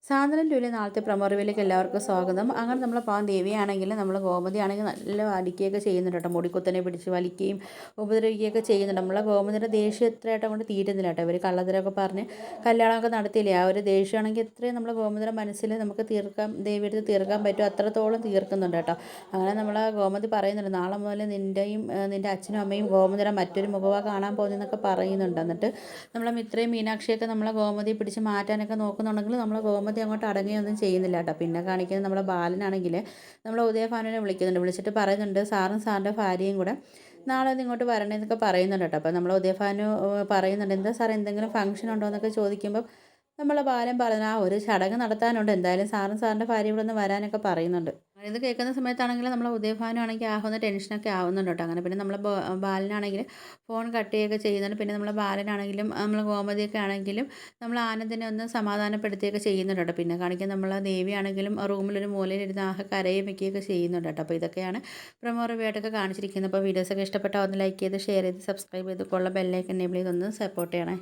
സാന്ദ്രൻ ലുലു നാളത്തെ പ്രൊമോ റിവ്യൂലേക്ക് എല്ലാവർക്കും സ്വാഗതം. അങ്ങനെ നമ്മൾ പാവം ദേവിയാണെങ്കിൽ നമ്മൾ ഗോമതി ആണെങ്കിൽ നല്ല അടിക്കുകയൊക്കെ ചെയ്യുന്നുണ്ട് കേട്ടോ. മുടിക്കുത്തനെ പിടിച്ച് വലിക്കുകയും ഉപദ്രവിക്കുകയൊക്കെ ചെയ്യുന്നുണ്ട്. നമ്മളെ ഗോമതിയുടെ ദേഷ്യം എത്രയായിട്ട് അങ്ങോട്ട് തീരുന്നില്ല കേട്ടോ. ഇവർ കള്ളത്തരമൊക്കെ പറഞ്ഞ് കല്യാണമൊക്കെ നടത്തിയില്ലേ, ആ ഒരു ദേഷ്യമാണെങ്കിൽ എത്രയും നമ്മളെ ഗോമതിയുടെ മനസ്സിൽ നമുക്ക് തീർക്കാം, ദേവിയെടുത്ത് തീർക്കാൻ പറ്റും, അത്രത്തോളം തീർക്കുന്നുണ്ട് കേട്ടോ. അങ്ങനെ നമ്മളെ ഗോമതി പറയുന്നുണ്ട്, നാളെ മുതൽ നിൻ്റെ അച്ഛനും അമ്മയും ഗോമതിയുടെ മറ്റൊരു മുഖവാ കാണാൻ പോകുന്നതെന്നൊക്കെ പറയുന്നുണ്ട്. എന്നിട്ട് നമ്മളെ മിത്രയും മീനാക്ഷിയൊക്കെ നമ്മളെ ഗോമതിയെ പിടിച്ച് മാറ്റാനൊക്കെ നോക്കുന്നുണ്ടെങ്കിൽ നമ്മളെ ഗോമതി അങ്ങോട്ട് അടങ്ങുകയൊന്നും ചെയ്യുന്നില്ല കേട്ടോ. പിന്നെ കാണിക്കുന്നത് നമ്മളെ ബാലനാണെങ്കിൽ നമ്മളെ ഉദയഭാനുവിനെ വിളിക്കുന്നുണ്ട്. വിളിച്ചിട്ട് പറയുന്നുണ്ട് സാറും സാറിൻ്റെ ഭാര്യയും കൂടെ നാളെ ഒന്ന് ഇങ്ങോട്ട് വരണേന്നൊക്കെ പറയുന്നുണ്ട് കേട്ടോ. അപ്പോൾ നമ്മളെ ഉദയഭാനു പറയുന്നുണ്ട്, എന്താ സാർ എന്തെങ്കിലും ഫംഗ്ഷൻ ഉണ്ടോ എന്നൊക്കെ ചോദിക്കുമ്പം നമ്മളെ ബാലൻ പറഞ്ഞു, ആ ഒരു ചടങ്ങ് നടത്താനുണ്ട്, എന്തായാലും സാറും സാറിൻ്റെ ഭാര്യ ഇവിടെ ഒന്ന് വരാനൊക്കെ പറയുന്നുണ്ട്. ഇത് കേൾക്കുന്ന സമയത്താണെങ്കിൽ നമ്മളെ ഉദയഭാനു ആണെങ്കിൽ ആകുന്ന ടെൻഷനൊക്കെ ആവുന്നുണ്ട് കേട്ടോ. അങ്ങനെ പിന്നെ നമ്മളെ ബാലനാണെങ്കിൽ ഫോൺ കട്ട് ചെയ്യുകയൊക്കെ ചെയ്യുന്നുണ്ട്. പിന്നെ നമ്മളെ ബാലനാണെങ്കിലും നമ്മളെ ഗോമതിയൊക്കെ ആണെങ്കിലും നമ്മൾ ആനന്ദിനെ ഒന്ന് സമാധാനപ്പെടുത്തുകയൊക്കെ ചെയ്യുന്നുണ്ട് കേട്ടോ. പിന്നെ കാണിക്കാൻ നമ്മളെ ദേവിയാണെങ്കിലും റൂമിലൊരു മൂലയിലിരുന്ന് ആകെ കരയും വയ്ക്കുകയൊക്കെ ചെയ്യുന്നുണ്ട് കേട്ടോ. അപ്പോൾ ഇതൊക്കെയാണ് പ്രൊമോ റിവ്യൂ ആയിട്ടൊക്കെ കാണിച്ചിരിക്കുന്നത്. അപ്പോൾ വീഡിയോസൊക്കെ ഇഷ്ടപ്പെട്ടാൽ ഒന്ന് ലൈക്ക് ചെയ്ത് ഷെയർ ചെയ്ത് സബ്സ്ക്രൈബ് ചെയ്ത് കൊള്ള ബെല്ലൈക്കൻ എനേബിൾ ചെയ്തൊന്ന് സപ്പോർട്ട് ചെയ്യണേ.